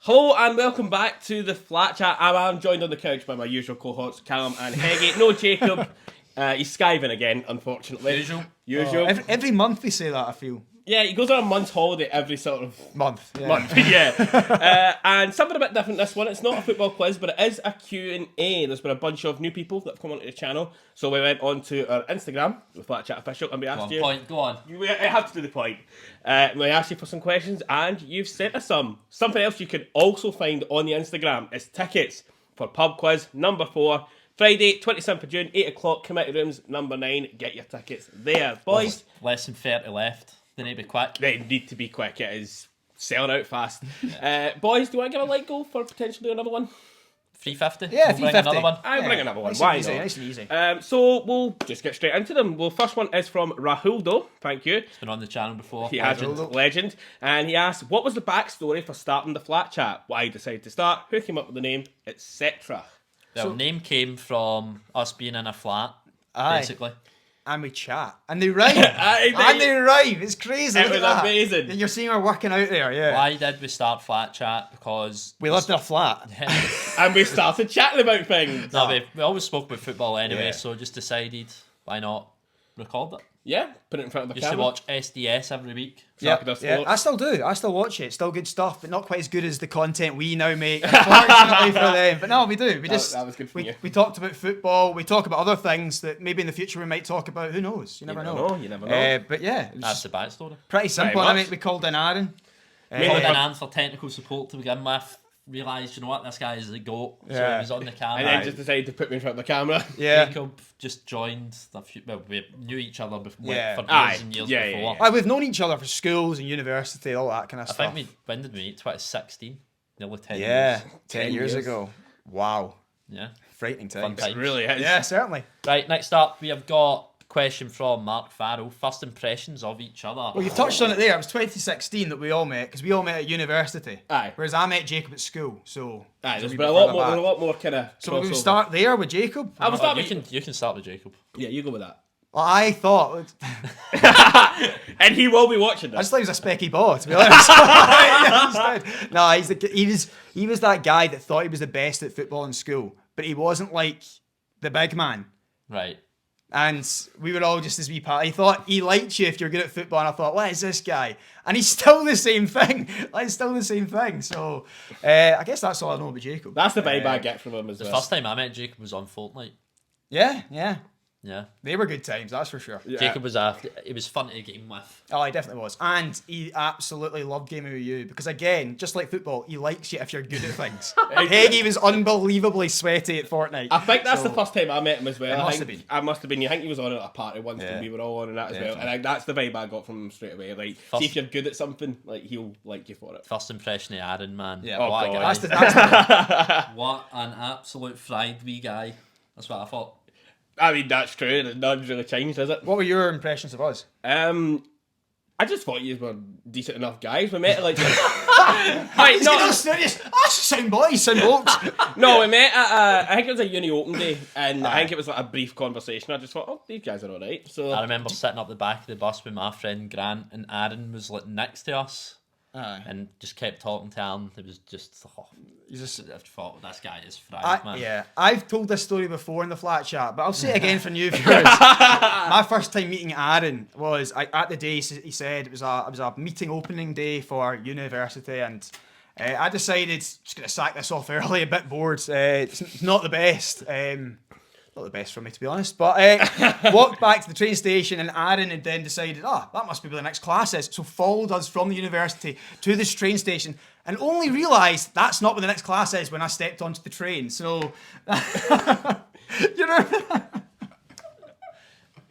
Hello and welcome back to the FlatChat. I'm joined on the couch by my usual cohorts, Callum and Heggy. No Jacob. He's skiving again, unfortunately. Usual. Every month we say that, I feel. Yeah, he goes on a month's holiday every sort of month. Yeah. And something a bit different this one. It's not a football quiz, but it is a Q&A. There's been a bunch of new people that have come onto the channel. So we went on to our Instagram, the FlatChat official, and we asked you... Go on. I have to do the point. We asked you for some questions, and you've sent us some. Something else you can also find on the Instagram is tickets for pub quiz number 4. Friday, 27th of June, 8 o'clock, committee rooms, number 9. Get your tickets there, boys. Less than 30 left. They need to be quick. They need to be quick. It is selling out fast. Boys, do you want to give a light goal for potentially another one? 350? Yeah, we'll 350. bring another one. I'll bring another one. Nice Why and easy, not? nice and easy. So we'll just get straight into them. Well, first one is from Rahuldo. Thank you. It's been on the channel before. He has legend. And he asked, what was the backstory for starting the FlatChat? Why decided to start? Who came up with the name? Etc. The name came from us being in a flat, basically. And we chat. And they rhyme. It's crazy. It was amazing. And you're seeing her working out there, yeah. Why did we start FlatChat? Because... we lived in a flat. And we started chatting about things. No, we always spoke about football anyway, so just decided, why not record it? Yeah, put it in front of the Used camera. to watch SDS every week. Yeah, I still do. I still watch it. It's still good stuff, but not quite as good as the content we now make, unfortunately for them. But no, we do. That was good for you. We talked about football. We talk about other things that maybe in the future we might talk about. Who knows? You never know. You never know. But yeah, That's the backstory. pretty simple. I mean, we called in Aaron. Called in Aaron for technical support to begin with. Realised, you know what, this guy is the GOAT. So he was on the camera. And then just decided to put me in front of the camera. Yeah. Jacob just joined. We knew each other for Yeah. years and years before. We've known each other for schools and university, all that kind of stuff. I think when did we meet? 2016? Nearly 10 years. Yeah, 10 years ago. Wow. Yeah. Frightening Fun times. times. It really is. Yeah, certainly. Right, next up, we have got a question from Mark Farrell. First impressions of each other. Well, you've touched on it there. It was 2016 that we all met, because we all met at university. Aye. Whereas I met Jacob at school, so... Aye, there's been a lot more kind of... So we start there with Jacob? You can start with Jacob. Yeah, you go with that. Well, I thought... And he will be watching I this. just thought he was a specky ball, to be honest. No, he was that guy that thought he was the best at football in school, but he wasn't like the big man. Right. And we were all just this wee part. He thought he liked you if you're good at football, and I thought, what is this guy? And he's still the same thing. So I guess that's all I know about Jacob. That's the vibe I get from him as The well. first time I met Jacob was on Fortnite. Yeah. Yeah. They were good times, that's for sure. Yeah. Jacob was he was fun to game with. Oh, he definitely was. And he absolutely loved gaming with you because, again, just like football, he likes you if you're good at things. Heggy was unbelievably sweaty at Fortnite. I think that's the first time I met him as well. It must have been. I must have been. I think he was on at a party once and we were all on that as well. And that's the vibe I got from him straight away. Like, see if you're good at something, like he'll like you for it. First impression of Aaron, man. Yeah. What a guy. That's the What an absolute fried wee guy. That's what I thought. I mean, that's true. Nothing's really changed, has it? What were your impressions of us? I just thought you were decent enough guys. We met like... He's not serious. Sound boys, sound blokes. No, we met at I think it was a uni open day, and I think it was like a brief conversation. I just thought, oh, these guys are all right. So I remember sitting up the back of the bus with my friend Grant, and Aaron was like next to us. And just kept talking to Alan. It was just, I thought, this guy is fried, man. Yeah, I've told this story before in the FlatChat, but I'll say it again for new viewers. My first time meeting Aaron was at the day he said it was a meeting opening day for university, and I decided just gonna sack this off early. A bit bored. It's not the best. Not the best for me, to be honest, but walked back to the train station, and Aaron had then decided, that must be where the next class is, so followed us from the university to this train station, and only realised that's not where the next class is when I stepped onto the train, so... you know... But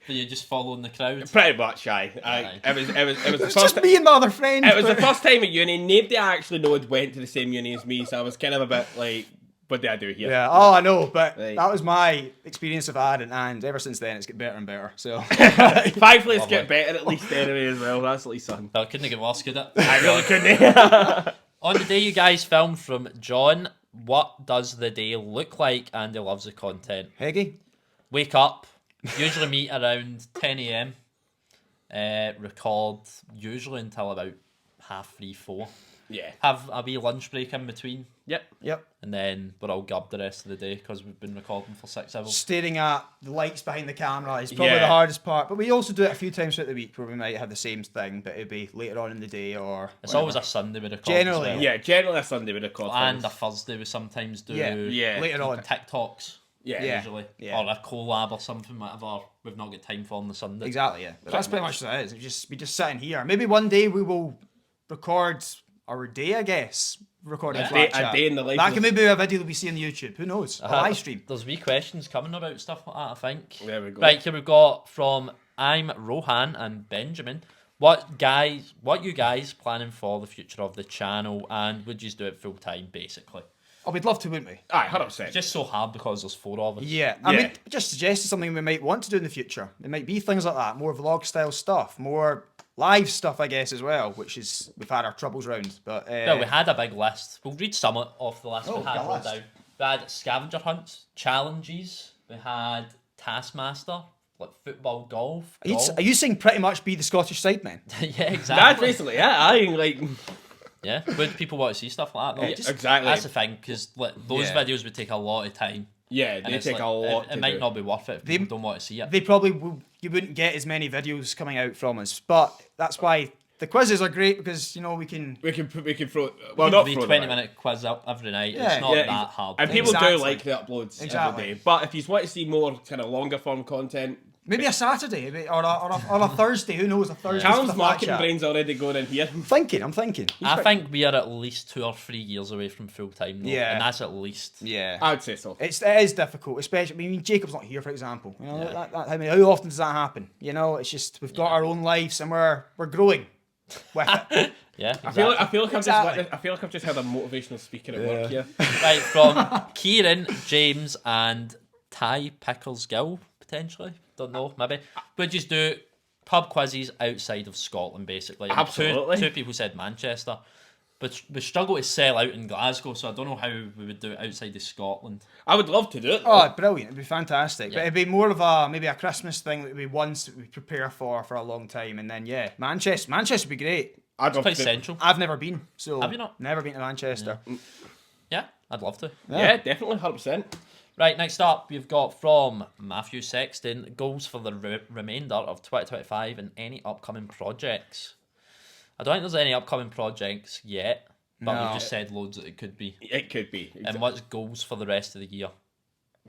you're just following the crowd? pretty much, aye. It was the It's first just me and my other friend. It was the first time at uni. Nobody I actually know went to the same uni as me, so I was kind of a bit like, what do I do here? Yeah, I know, but Right. that was my experience of Aaron, and ever since then it's got better and better, so... Thankfully, it's Lovely. get better at least anyway as well. That's at least something. That couldn't get worse, could it? I really couldn't. On the day you guys filmed from John, what does the day look like? Andy loves the content. Heggy? Wake up, usually meet around 10 a.m. Record usually until about 3:30, 4. Yeah. Have a wee lunch break in between. Yep. And then we're all gubbed the rest of the day because we've been recording for 6 hours. Staring at the lights behind the camera is probably Yeah. the hardest part. But we also do it a few times throughout the week where we might have the same thing, but it'll be later on in the day or. It's whatever. always a Sunday we record. Generally. as well. Yeah, generally a Sunday we record And things. a Thursday we sometimes do Yeah. Later on. TikToks. Yeah. Usually. Yeah. Or a collab or something, whatever we've not got time for on the Sunday. Exactly, yeah. But that's pretty much what it is. We just sit in here. Maybe one day we will record our day, I guess. Recording A FlatChat. day in the life That of- can maybe be a video that we see on YouTube. Who knows? A live stream. There's wee questions coming about stuff like that, I think. There we go. Right, here we've got from I'm Rohan and Benjamin. What you guys planning for the future of the channel, and would you do it full time, basically? Oh, we'd love to, wouldn't we? Aye, 100%. It's just so hard because there's 4 of us. Yeah. I mean, Yeah. just suggested something we might want to do in the future. It might be things like that, more vlog style stuff, more live stuff, I guess, as well, which is we've had our troubles round. But Well, we had a big list. We'll read some off the list Oh, we had got a wrote list. down. We had scavenger hunts, challenges. We had Taskmaster, like football, golf. are you saying pretty much be the Scottish side man? Yeah, That's exactly. basically it. I like. Yeah, would people want to see stuff like that? though? Yeah, exactly. That's the thing, because those Yeah. videos would take a lot of time. Yeah, and they it's take like, a lot. It to might do. not be worth it if people don't want to see it. They probably you wouldn't get as many videos coming out from us, but that's why the quizzes are great because we can. We can throw. Well, not Be throw 20-minute quiz up every night. Yeah, It's not Yeah, that hard. And people Exactly. do like the uploads Exactly. every day. But if you want to see more kind of longer form content, Maybe a Saturday or a Thursday. Who knows? A Thursday. Callum's for the marketing FlatChat. brain's already going in here. I'm thinking. I think we are at least 2 or 3 years away from full time. Yeah. And that's at least. Yeah. I'd say so. It is difficult, especially. I mean, Jacob's not here, for example. How often does that happen? It's just we've got our own lives and we're growing with it. Yeah. I feel like Exactly. I feel like I've just had a motivational speaker at work here. Right, from Kieran, James, and Ty Pickles Gill, potentially. Don't know, maybe. We'd just do pub quizzes outside of Scotland, basically. And Absolutely. Two people said Manchester. But we struggle to sell out in Glasgow, so I don't know how we would do it outside of Scotland. I would love to do it. Oh, brilliant! It'd be fantastic. Yeah. But it'd be more of a Christmas thing that would be once that we prepare for a long time, and then Manchester would be great. I'd It's love quite to. central. I've never been, so Have you not? Never been to Manchester. Yeah, I'd love to. Yeah, definitely, 100%. Right, next up, we've got from Matthew Sexton, goals for the remainder of 2025 and any upcoming projects. I don't think there's any upcoming projects yet, but No. we've just said loads that it could be. It could be. And what's goals for the rest of the year?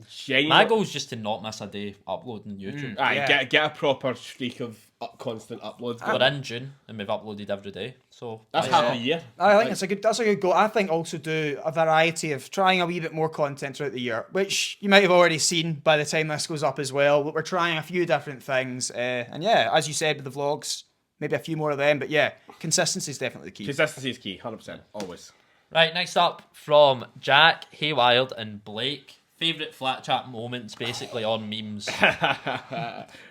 Genuine- My goal is just to not miss a day uploading YouTube. Aye, Yeah. get a proper streak of Ah. constant uploads. We're in June and we've uploaded every day, so That's half a year. I think that's a good goal. I think also do a variety of trying a wee bit more content throughout the year, which you might have already seen by the time this goes up as well. But we're trying a few different things, and as you said with the vlogs, maybe a few more of them. But consistency is definitely the key. Consistency is key, 100%, always. Right, next up from Jack, Haywild, and Blake. Favourite FlatChat moments, basically, on memes.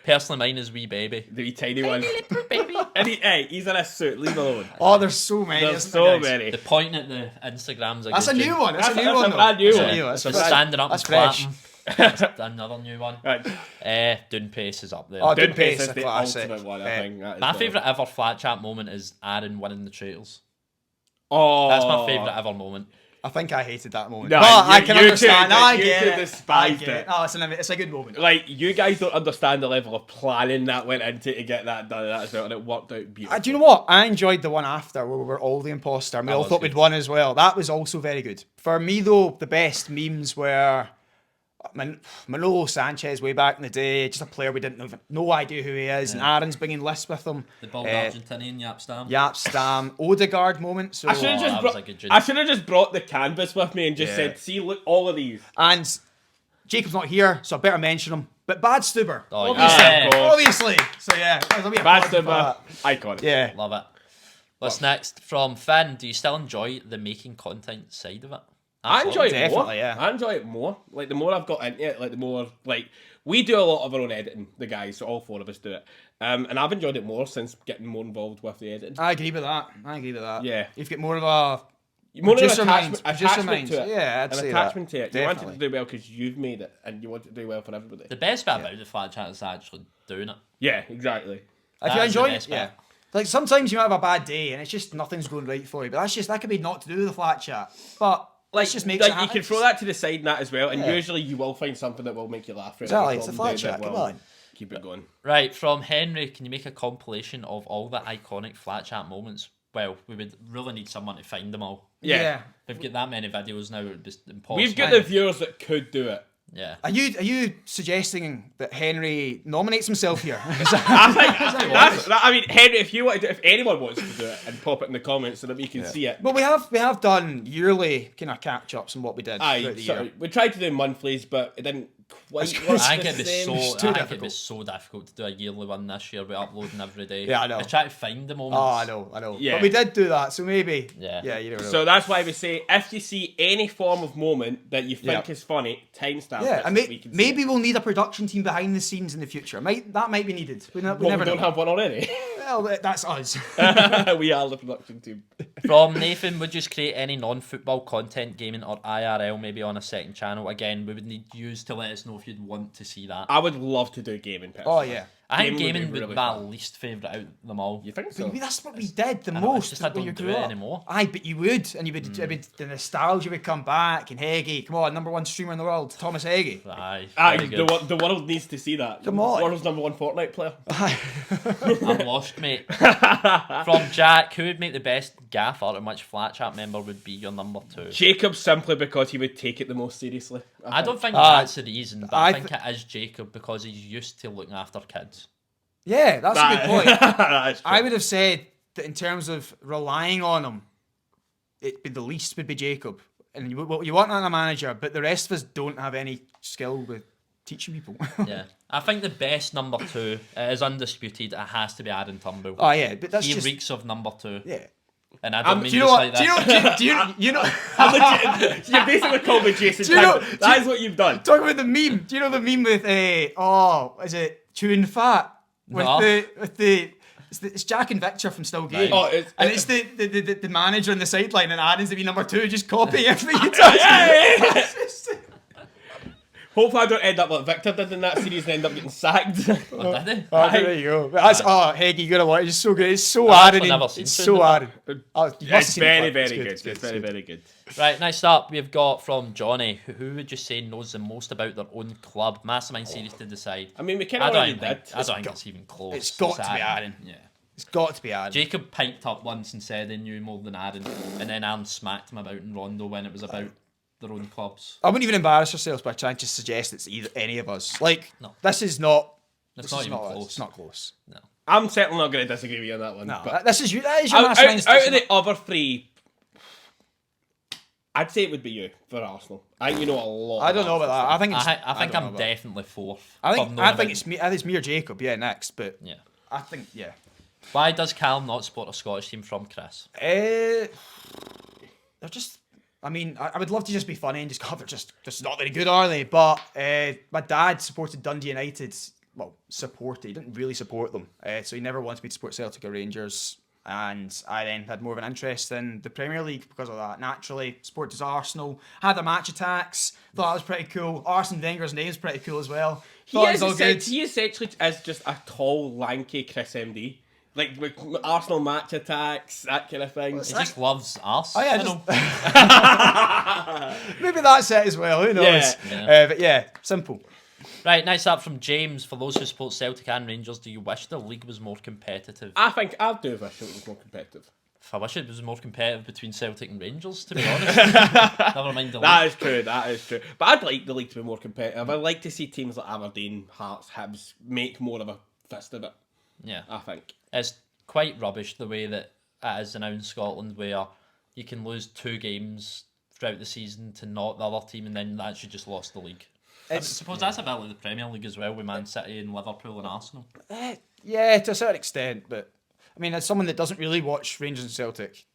Personally, mine is Wee Baby. The wee tiny one. Baby. And he's in a suit, leave alone. Oh, there's so many. There's isn't so there, guys? many. The pointing at the Instagrams. That's a new one. That's a new that's one. a brand new That's one. a new one. So That's standing up That's and fresh. clapping. That's another new one. Right. Dune Pace is up there. Oh, Dune Dune Pace Pace is is the classic. ultimate one, I Yeah. think. That is My the- favourite ever FlatChat moment is Aaron winning the traitors. Oh, That's my favourite ever moment. I think I hated that moment. No, but I you- can you understand. two- I you get two it. despised I get it. Oh, it's a good moment. Like, you guys don't understand the level of planning that went into to get that done, and it worked out beautifully. Do you know what? I enjoyed the one after where we were all the imposter. And we That all was thought good. we'd won as well. That was also very good. For me, though, the best memes were Manolo Sanchez way back in the day, just a player we didn't have no idea who he is, and Aaron's bringing lists with him. The bald Argentinian Yapstam. Yapstam, Odegaard moment. So I should have that just was brought. a good I should have just brought the canvas with me and just Yeah. said, "See, look, all of these." and Jacob's not here, so I better mention him. But Bad Stuber, Oh, obviously, yeah. Of course. obviously. So there'll be a Bad plug for Stuber, that. iconic. Yeah. Love it. What's next? From Finn, do you still enjoy the making content side of it? I enjoy it more. Definitely, yeah. I enjoy it more. Like, the more I've got into it, like, the more, like, we do a lot of our own editing, the guys, so all 4 of us do it. And I've enjoyed it more since getting more involved with the editing. I agree with that. Yeah. You've got more of a More of an producer mind. attachment to it. Yeah, I'd An say attachment that. to it. You want it to Definitely. do well because you've made it, and you want it to do well for everybody. The best bit about the FlatChat is actually doing it. Yeah, exactly. If you That's the enjoy it, best bit. yeah. Like sometimes you might have a bad day and it's just nothing's going right for you, but that could be not to do with the flat chat. But let's just make it happen. You can throw that to the side and that as well, and Yeah. usually you will find something that will make you laugh. Exactly, it's the flat chat. Come on. Keep it going. Right, from Henry, can you make a compilation of all the iconic FlatChat moments? Well, we would really need someone to find them all. Yeah. We've got that many videos now, it would be impossible. We've got the viewers that could do it. Yeah. Are you suggesting that Henry nominates himself here? I mean, Henry, if anyone wants to do it, and pop it in the comments so that we can see it. Well, we have done yearly kind of catch ups on what we did throughout the year. We tried to do monthlies, but it didn't quite work. I think it'd be too so difficult to do a yearly one this year. We're uploading every day. Yeah, I know. I try to find the moments. Oh, I know. Yeah. But we did do that, so maybe. Yeah. You never know. So that's why we say if you see any form of moment that you think is funny, timestamp it. and So we can see maybe it. we'll need a production team behind the scenes in the future. That might be needed. We never we don't know. have one already. Well, that's us. We are the production team. From Nathan, would you create any non-football content, gaming or IRL, maybe on a second channel? Again, we would need you to let us know if you'd want to see that. I would love to do gaming. Oh yeah. I think Gaming gaming would be would really be my fun. least favourite out of them all. You think so? But that's what we did the I know, most. it's just I when you don't do grew it up. anymore. Aye, but you would, and the nostalgia would come back. And Heggie, come on, #1 streamer in the world, Thomas Heggie. Aye, Aye, very good. the world needs to see that. Come on. World's #1 Fortnite player. I'm lost, mate. From Jack, who would make the best gaffer and which FlatChat member would be your number 2? Jacob, simply because he would take it the most seriously. I don't think that's the reason, but I I think it is Jacob because he's used to looking after kids. Yeah, that's a good point. That is true. I would have said that in terms of relying on him, it'd be the least would be Jacob. And you want that in a manager, but the rest of us don't have any skill with teaching people. Yeah, I think the best number 2 is undisputed. It has to be Aaron Turnbull. Oh yeah, but that's He just reeks of number 2. yeah. And I don't mean Do you know just what? like that. You know? You basically called me Jason Do you know- Taggart. That is what you've done. Talk about the meme. Do you know the meme with is it chewing fat with No. it's Jack and Victor from Still Game. Oh, it's the manager on the sideline and Aaron's to be number 2, just copying everything he does. Hopefully I don't end up like Victor did in that series and end up getting sacked. Oh, did he? Oh, there you go. That's Heggie, you gotta watch. It's so good. It's so I've Aaron. never seen It's Chewing so the Aaron. You must have It's seen it, very, but very good. It's very, very good. Right, next up, we've got from Johnny. Who would you say knows the most about their own club? Mastermind series to decide. I mean, we kind I of don't already even did. think, I don't think it's even close. It's got to be Aaron. Yeah. It's got to be Aaron. Jacob piped up once and said he knew more than Aaron, and then Aaron smacked him about in Rondo when it was about their own clubs. I wouldn't even embarrass ourselves by trying to suggest it's either any of us. Like, No. this is not. It's This not is even not us. close. It's not close. No. I'm certainly not going to disagree with you on that one. No, but that is your out mastermind. of the other 3, I'd say it would be you for Arsenal. I think you know a lot. I don't know about that. I think it's. I think don't know I'm about- definitely 4th. I for think knowing I think about- it's me. I think it's me or Jacob. Yeah, next. But Yeah. I think yeah. Why does Callum not support a Scottish team from Chris? They're just. I mean, I would love to just be funny and just go, they're just not very good, are they? But my dad supported Dundee United. Well, supported. He didn't really support them. So he never wanted me to support Celtic or Rangers. And I then had more of an interest in the Premier League because of that. Naturally, supported Arsenal. Had the match attacks. Thought that was pretty cool. Arsene Wenger's name's pretty cool as well. Thought it was all good. He essentially is just a tall, lanky Chris MD. Like with Arsenal match attacks, that kind of thing. He just loves us. Oh yeah, you know? maybe that's it as well. Who knows? Yeah. But yeah, simple. Right, next up from James. For those who support Celtic and Rangers, do you wish the league was more competitive? I think I do wish it was more competitive. I wish it was more competitive between Celtic and Rangers, to be honest. Never mind the league. That is true, that is true. But I'd like the league to be more competitive. I'd like to see teams like Aberdeen, Hearts, Hibs make more of a fist of it, Yeah. I think. It's quite rubbish the way that it is now in Scotland, where you can lose 2 games throughout the season to not the other team, and then that's you just lost the league. I suppose that's a bit like the Premier League as well, with Man City and Liverpool and Arsenal. Yeah, to a certain extent, but I mean, as someone that doesn't really watch Rangers and Celtic,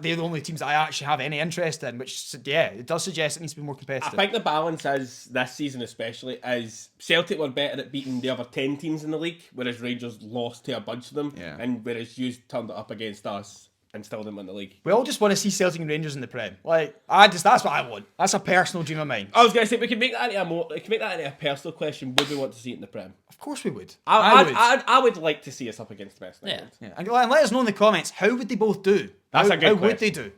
they're the only teams that I actually have any interest in, which, yeah, it does suggest it needs to be more I competitive. think the balance is, this season especially, is Celtic were better at beating the other 10 teams in the league, whereas Rangers lost to a bunch of them, Yeah. and whereas you turned it up against us. and still didn't win the league. We all just want to see Celtic and Rangers in the Prem. That's what I want. That's a personal dream of mine. I was going to say, we can make that into a personal question. Would we want to see it in the Prem? Of course we would. I would like to see us up against West England. Yeah. And let us know in the comments, how would they both do? That's a good How question. would they do?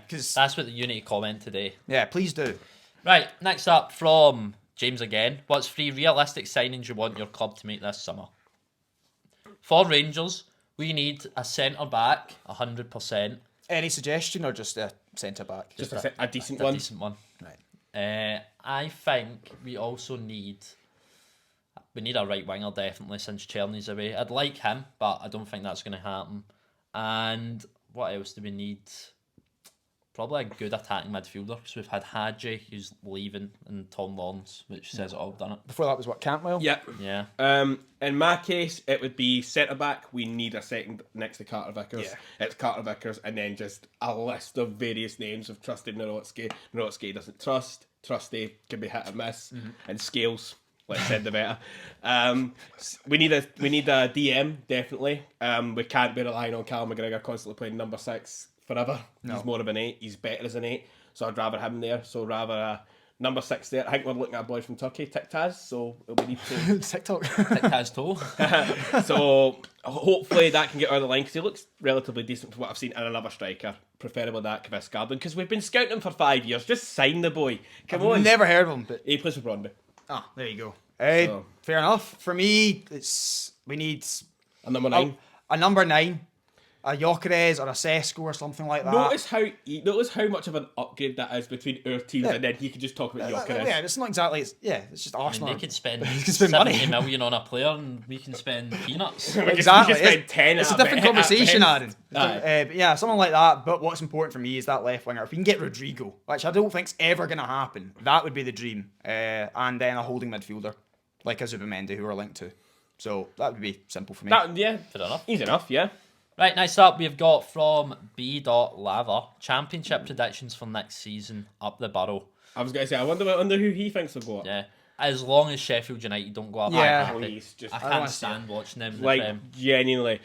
Because That's what you need to comment today. yeah, please do. Right, next up from James again. What's 3 realistic signings you want your club to make this summer? For Rangers, we need a centre-back, 100%. Any suggestion or just a centre back? Just a decent A one. decent one. Right. I think we also need a right winger, definitely, since Czerny's away. I'd like him, but I don't think that's going to happen. And what else do we need? Probably a good attacking midfielder, because we've had Hadji, who's leaving, and Tom Lawrence, which says it all, done it. Before that was what, Cantwell? Yep. Yeah. In my case, it would be centre back. We need a second next to Carter Vickers. Yeah. It's Carter Vickers, and then just a list of various names of trusted Nawrocki. Nawrocki doesn't trust. Trusty can be hit and miss, and Scales. Let's send the better. We need a DM definitely. We can't be relying on Cal McGregor constantly playing number 6 forever. No. He's more of an 8. He's better as an 8. So I'd rather him there. So rather number 6 there. I think we're looking at a boy from Turkey, Tiktaz. So we need to TikTok. Tiktaz toe. So hopefully that can get out of the line because he looks relatively decent from what I've seen, and another striker, preferably that Kvis Garden, because we've been scouting him for 5 years. Just sign the boy. Come on. Never heard of him, but He plays for Brøndby. there you go. So. Fair enough. For me, we need A number 9. a number 9, a Gyökeres or a Sesko or something like that. Notice how much of an upgrade that is between our teams, and then he could just talk about Gyökeres. Yeah, it's not exactly. It's just I Arsenal. mean, they could spend, spend money. 70 million on a player, and we can spend peanuts. Exactly. We can spend 10 It's a at different best. conversation, Aaron. Aye. But yeah, something like that. But what's important for me is that left winger. If we can get Rodrigo, which I don't think's ever going to happen, that would be the dream. And then a holding midfielder, like a Zubimendi, who we're linked to. So that would be simple for me. Yeah, Fair enough. easy enough, yeah. Right, next up, we've got from B.Lava, championship predictions for next season, up the Borough. I was going to say, I wonder who he thinks will go up. Yeah. As long as Sheffield United don't go up, Yeah. I'm happy. Please, just- I I can't wanna see stand watching them. in the Like, Prem. genuinely.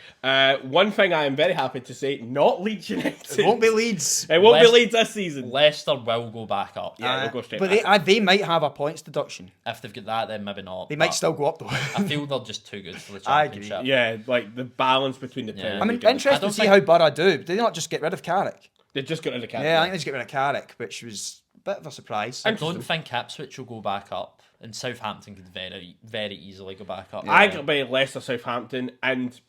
One thing I am very happy to say, not Leeds United. It won't be Leeds. It won't be Leicester- Leeds this season. Leicester will go back up. Yeah, they'll go straight But back. they might have a points deduction. If they've got that, then maybe not. They might but still go up though. I feel they're just too good for the I agree. championship. Yeah, like the balance between the two. Yeah. I'm would be good. interested don't to see think- how Borough do. Did they not just get rid of Carrick? They just got rid of the Yeah, I think they just get rid of Carrick, which was a bit of a surprise. I don't think Ipswich will go back up, and Southampton could very, very easily go back up. I got by Leicester, Southampton, and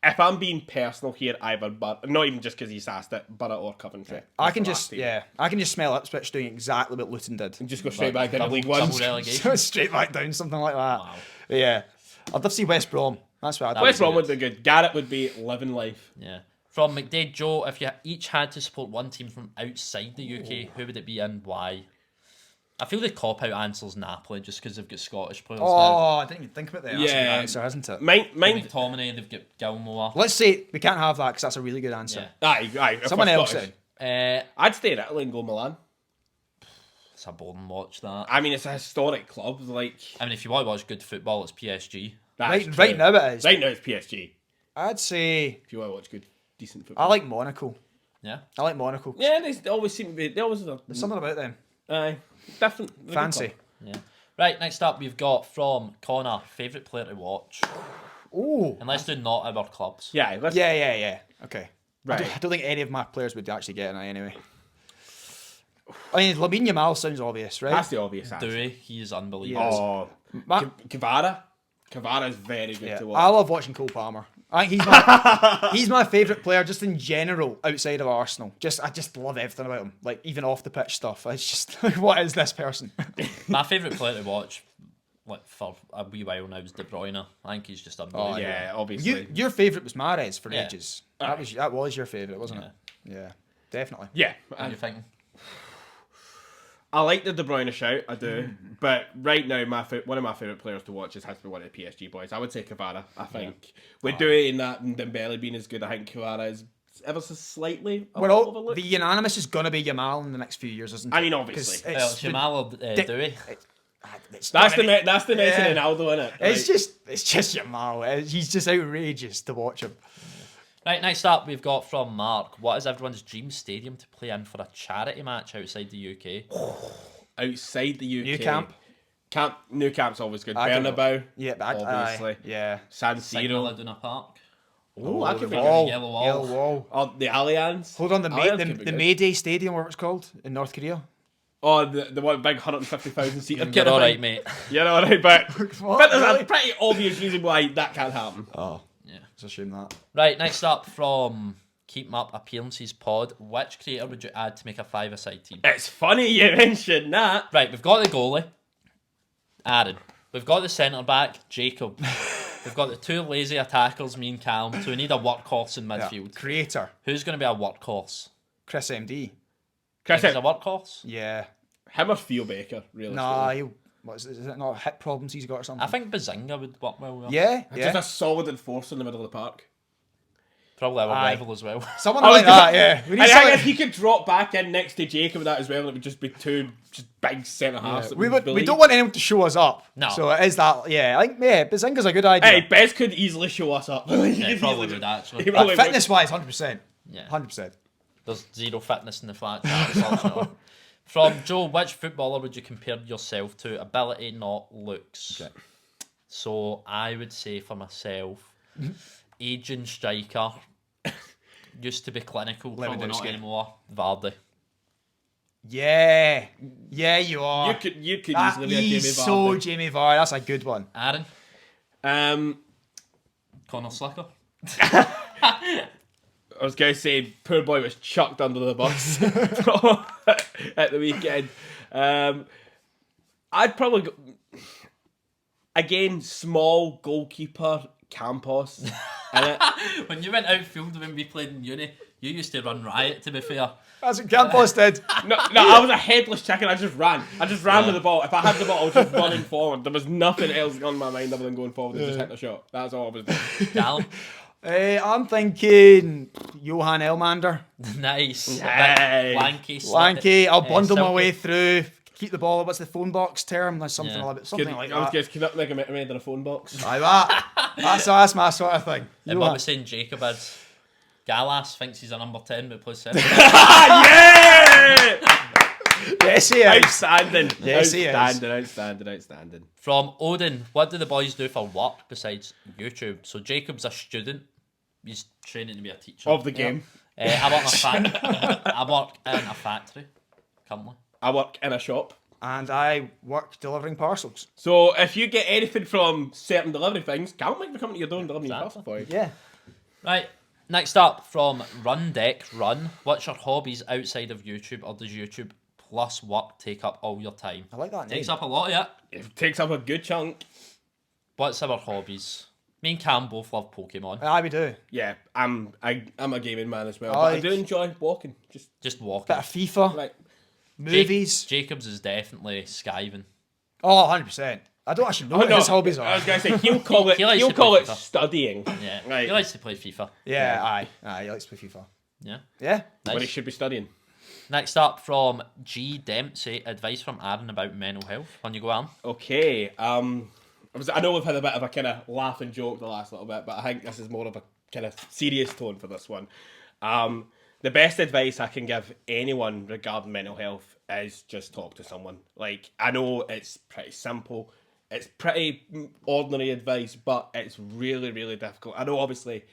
if I'm being personal here, either but not even just because he's asked it, Borough or Coventry. I That's can the last just team. I can just smell Ipswich doing exactly what Luton did. And just go straight Like back into double- League One. double relegation. Straight back down, something like that. Wow. Yeah, I'd love to see West Brom. That's what I'd West would Brom be would be good. Garrett would be living life. Yeah. From McDade Joe, if you each had to support one team from outside the UK, who would it be and why? I feel the cop-out answer's Napoli, just because they've got Scottish players now. Oh, I didn't even think about that. That's a Yeah. good answer, isn't it? Mine. McTominay, they've got Gilmore. Let's say we can't have that because that's a really good answer. Yeah. Aye. if Someone we're else Scottish. then. I'd stay in Italy and go Milan. It's a boring watch, that. I mean, it's a historic club. Like I mean, if you want to watch good football, it's PSG. that's Right true. now it is. Right now it's PSG. I'd say If you want to watch good, decent football. I like Monaco. Yeah. I like Monaco. Yeah, they always seem to be. They always are. There's something about them. Aye, different. they're a good Fancy. club. Yeah. Right, next up, we've got from Connor, favourite player to watch. Oh. And let's do not our clubs. Yeah, let's, Yeah. Okay. Right. I don't think any of my players would actually get an eye anyway. I mean, Lamine Yamal sounds obvious, right? That's the obvious answer. Dewey, he is unbelievable. Oh, Ma- Kvara is very good Yeah, to I watch. love watching Cole Palmer. I think he's my favourite player just in general outside of Arsenal. I just love everything about him. Like even off the pitch stuff. It's just what is this person? My favourite player to watch, like for a wee while now, is De Bruyne. I think he's just unbelievable. Yeah, obviously. Your favourite was Mahrez for Yeah. ages. That was your favourite, wasn't it? Yeah, definitely. Yeah, What are you thinking? I like the De Bruyne shout, I do. But right now, one of my favourite players to watch has to be one of the PSG boys. I would say Kvara. I think we're doing that, and Dembele being as good. I think Kvara is ever so slightly overlooked. The unanimous is gonna be Yamal in the next few years, isn't it? I mean, obviously. 'Cause Well, it's Jamal or Dewey. it's That's the not- Messi and Ronaldo, innit? It's just Yamal. He's just outrageous to watch him. Right, next up we've got from Mark. What is everyone's dream stadium to play in for a charity match outside the UK? Outside the UK. New Camp. Camp's always good. I could go. Bernabeu. Yeah, but obviously. yeah. San Signal Siro. Iduna Park. Oh, that could be wall. good. Yellow wall. Yellow wall. Oh, the Allianz. Hold on, Allianz could be the good. Mayday Stadium, whatever it's called, in North Korea. Oh, the one big 150,000 seater. You're alright, mate. You're alright, but What? there's Really? a pretty obvious reason why that can't happen. Oh, Yeah. it's a shame that. Right, next up from Keep 'em Up Appearances Pod. Which creator would you add to make a five-a-side team? It's funny you mentioned that. Right, we've got the goalie, Aaron. We've got the centre back, Jacob. We've got the two lazy attackers, me and Callum. So we need a workhorse in Yeah. midfield. Creator, Who's going to be a workhorse? Chris MD. Chris, Think he's a workhorse? Yeah. him or Theo Baker, really. Nah, is it not hip problems he's got or something? I think Bazinga would work well with him. Yeah, yeah. Just a solid enforcer in the middle of the park. Probably our Aye. rival as well. Someone I was like that, yeah. We need And I someone- guess he could drop back in next to Jacob with that as well, and it would just be two just big centre halves. that we believe. don't want anyone to show us up. No. So it is that, yeah. I think, Bazinga's a good idea. Hey, Bez could easily show us up. He Yeah, could probably easily would actually. He probably would. Fitness-wise, 100%. Yeah. 100%. There's zero fitness in the flat chat, unfortunately. From Joe, which footballer would you compare yourself to? Ability, not looks. Okay. So I would say for myself, aging striker, used to be clinical, probably not Lewandowski. anymore. Vardy. Yeah. Yeah, you are. You could That easily be a Jamie is Vardy. so Jamie Vardy. That's a good one. Aaron, Connor Slicker. I was going to say, poor boy was chucked under the bus at the weekend. I'd probably go... Again, small goalkeeper, Campos. When you went outfield when we played in uni, you used to run riot, to be fair. That's what Campos did. No, I was a headless chicken. I just ran. With the ball. If I had the ball, I was just running forward. There was nothing else on my mind other than going forward and just hitting a shot. That's all I was doing. Callum. I'm thinking Johan Elmander. Nice. Nice. Lanky. Lanky. I'll bundle my silky. way through. Keep the ball. What's the phone box term? That's something Yeah. like that. Something like that. Can that make a made in a phone box? Like that. That's my sort of thing. And what we're saying Jacob is, Gallas thinks he's a number 10 but plays 7. Yeah! Yes, he is. Outstanding. Yes, he is. Outstanding. From Odin, what do the boys do for work besides YouTube? So Jacob's a student. He's training to be a teacher. Of the game. I work in a factory currently. I work in a shop. And I work delivering parcels. So if you get anything from certain delivery things, Cal might be coming to your door and delivering your parcel for you. Yeah. Right. Next up from Run Deck Run. What's your hobbies outside of YouTube, or does YouTube plus work take up all your time? I like that name. Takes up a lot of it. It takes up a good chunk. What's our hobbies? Me and Cam both love Pokemon. Aye, we do. Yeah, I'm a gaming man as well. I But I like- do enjoy walking. Just walking. Bit of FIFA. Like Movies. Jacob's is definitely skiving. Oh, 100%. I don't actually know what his hobbies I are. was gonna say he'll call it He likes he'll to play call it FIFA. studying. Yeah. Right. He likes to play FIFA. Yeah, aye. He likes to play FIFA. Yeah. Yeah. When he Nice. should be studying. Next up from G Dempsey, advice from Aaron about mental health. On you go, Aaron. Okay. I know we've had a bit of a kind of laugh and joke the last little bit, but I think this is more of a kind of serious tone for this one. The best advice I can give anyone regarding mental health is just talk to someone. Like, I know it's pretty simple. It's pretty ordinary advice, but it's really, really difficult. I know, obviously,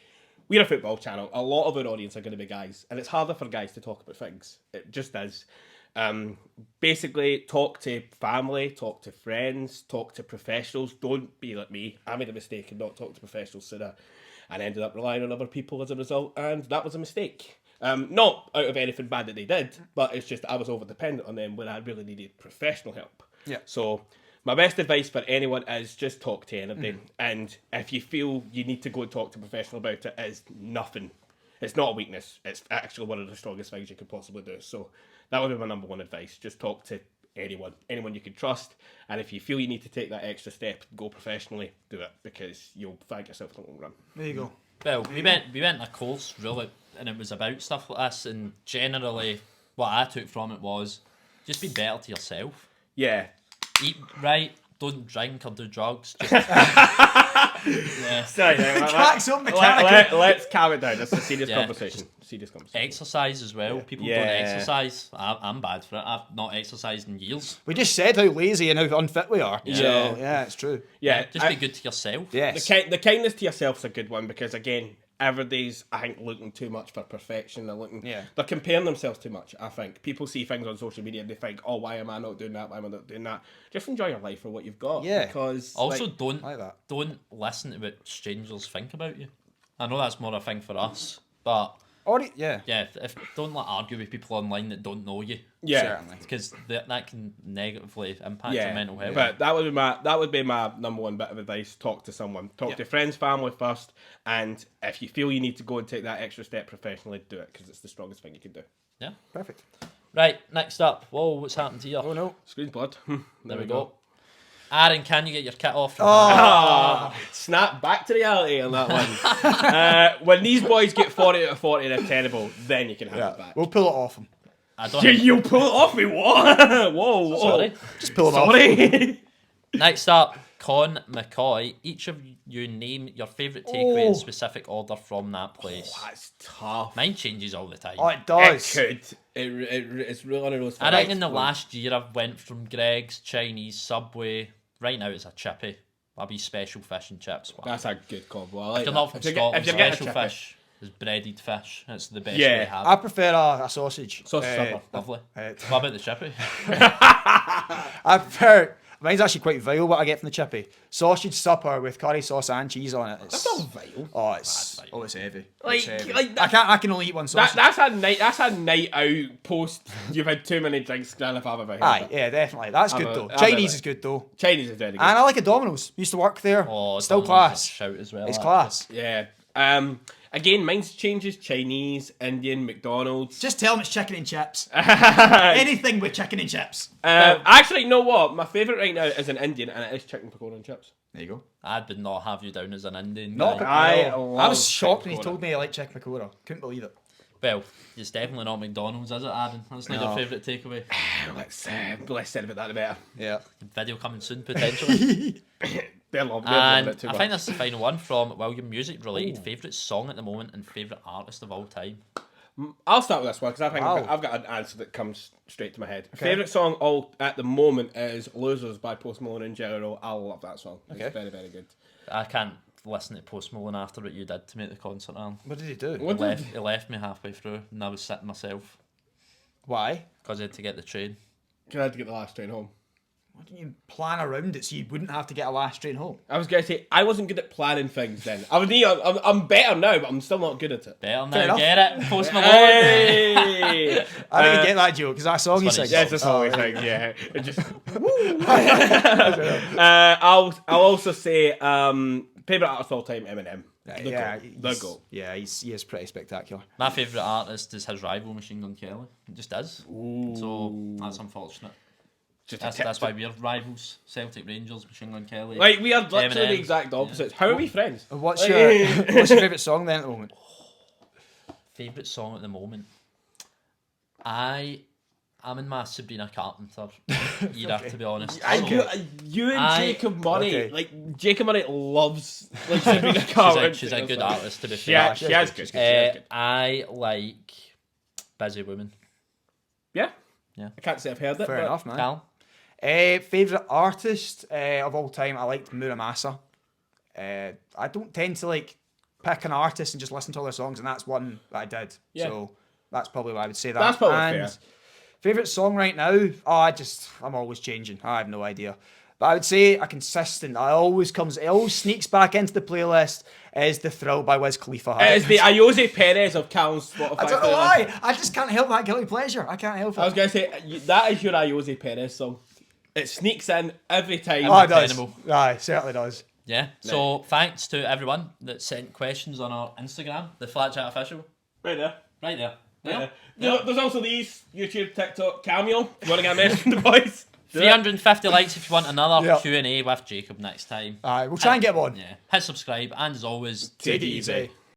we're a football channel. A lot of our audience are going to be guys, and it's harder for guys to talk about things. It just is. Basically, talk to family, talk to friends, talk to professionals. Don't be like me. I made a mistake and not talk to professionals sooner, and ended up relying on other people as a result, and that was a mistake. Not out of anything bad that they did, but it's just I was over dependent on them when I really needed professional help. Yeah. So my best advice for anyone is just talk to anybody, and if you feel you need to go and talk to a professional about it, is nothing. It's not a weakness. It's actually one of the strongest things you could possibly do. So that would be my number one advice. Just talk to anyone you can trust. And if you feel you need to take that extra step, go professionally, do it, because you'll find yourself in the long run. There you go. Well, we went on a course, really, and it was about stuff like this, and generally what I took from it was just be better to yourself. Yeah. Eat right, don't drink or do drugs. Yeah. Sorry, Cracks up mechanical. let's calm it down. It's a serious Yeah. conversation. Serious conversation. Exercise as well. People don't exercise. I'm bad for it. I've not exercised in years. We just said how lazy and how unfit we are. Yeah. So, yeah, it's true. Yeah, Just be good to yourself. Yes. the kindness to yourself's a good one because again, everybody's I think looking too much for perfection. They're comparing themselves too much. I think people see things on social media and they think, oh, why am I not doing that? Why am I not doing that? Just enjoy your life for what you've got. Yeah. Because Also, like, don't listen to what strangers think about you. I know that's more a thing for us, but Yeah. Don't argue with people online that don't know you. yeah. Certainly. Because that can negatively impact your mental health. But that would be my number one bit of advice. Talk to someone. Talk to friends, family first, and if you feel you need to go and take that extra step professionally, do it because it's the strongest thing you can do. Yeah. Perfect. Right, next up. Whoa, what's happened to you? Oh, no. Screen's blood. There we go. Aaron, can you get your kit off? Snap back to reality on that one. When these boys get 40 out of 40 and they're terrible, then you can have it back. We'll pull it off them. I don't You'll pull it off me? What? Whoa. Sorry. Just pull them off. Sorry. Next up, Con McCoy. Each of you name your favourite takeaway in specific order from that place. That's tough. Mine changes all the time. Oh, it It does. could. It's really one of those things. I think in the last year I've went from Greg's, Chinese, Subway. Right now it's a chippy. I'll be special fish and chips. That's a good combo. I like If you're that. not from If you're Scotland, getting a special chippy. fish is breaded fish. It's the best Yeah. we have. I prefer a sausage. Sausage supper. Lovely. uh, What about the chippy? I prefer... Mine's actually quite vile what I get from the chippy. Sausage supper with curry sauce and cheese on it. That's not vile. Oh, it's heavy. Like- It's heavy. like that- I can only eat one sausage. That's a night out post you've had too many drinks if I've ever heard Aye, of it. yeah, definitely. That's good though. Chinese is good though. Chinese is very good. And I like a Domino's. Used to work there. Oh, Still Domino's is a class. shout as well. It's that. class. Yeah. Again, mine's changes. Chinese, Indian, McDonald's. Just tell them it's chicken and chips. Anything with chicken and chips. Actually, you know what? My favourite right now is an Indian, and it is chicken pakora and chips. There you go. I did not have you down as an Indian. Not guy. I was shocked when he told me he liked chicken pakora. Couldn't believe it. Well, it's definitely not McDonald's, is it, Aaron? That's not your favourite takeaway. Less said about that, the better. Yeah. Video coming soon, potentially. They're loving And it too I much. think that's the final one from William. Music related. Favourite song at the moment and favourite artist of all time. I'll start with this one because I think Wow. I've got an answer that comes straight to my head. Favourite song all at the moment is "Losers" by Post Malone and Jelly Roll. I love that song. It's very, very good. I can't listen to Post Malone after what you did to make the concert, Aaron. What did he do? He left me halfway through and I was sitting myself Why? because I had to get the train. Can I have to get the last train home? Why didn't you plan around it so you wouldn't have to get a last train home? I was going to say, I wasn't good at planning things then. I'm better now, but I'm still not good at it. Better Fair now, enough. get it, Post Malone. Hey! I didn't get that joke because that song he funny. sings. Yeah, it's a song we sing, yeah. It just... I'll also say, favourite artist of all time, Eminem. The GOAT. Yeah, he is pretty spectacular. My favourite artist is his rival, Machine Gun Kelly. It just is. So that's unfortunate. That's why we're rivals. Celtic Rangers, Machine Gun Kelly. Like, we are literally Eminem. the exact opposites. How are we friends? What's your favourite song then at the moment? Favourite song at the moment? I'm in my Sabrina Carpenter era, to be honest. You and Jacob Murray, like Jacob Murray loves like Sabrina Carpenter. She's a good artist, to be fair. She is good. I like Busy Woman. Yeah. Yeah. I can't say I've heard it. Fair but enough, man. Cal? Favourite artist of all time, I liked Muramasa. I don't tend to like pick an artist and just listen to all their songs, and that's one that I did. Yeah. So that's probably why I would say that. That's probably and fair. Favourite song right now? I'm always changing. I have no idea. But I would say a consistent, it always sneaks back into the playlist, is The Thrill by Wiz Khalifa. It is the Ayoze Perez of Cal's Spotify. I don't know why. I just can't help that guilty pleasure. I can't help it. I was going to say, that is your Ayoze Perez song. It sneaks in every time. Oh, it does. Incredible. Aye, it certainly does. Yeah. So thanks to everyone that sent questions on our Instagram, the FlatChat official. Right there. Right there. Yeah. There's also these YouTube, TikTok, Cameo. If you want to get a message from the boys? 350 likes if you want another Yep. Q&A with Jacob next time. Aye, we'll try and get one. Yeah. Hit subscribe and as always, Take it easy.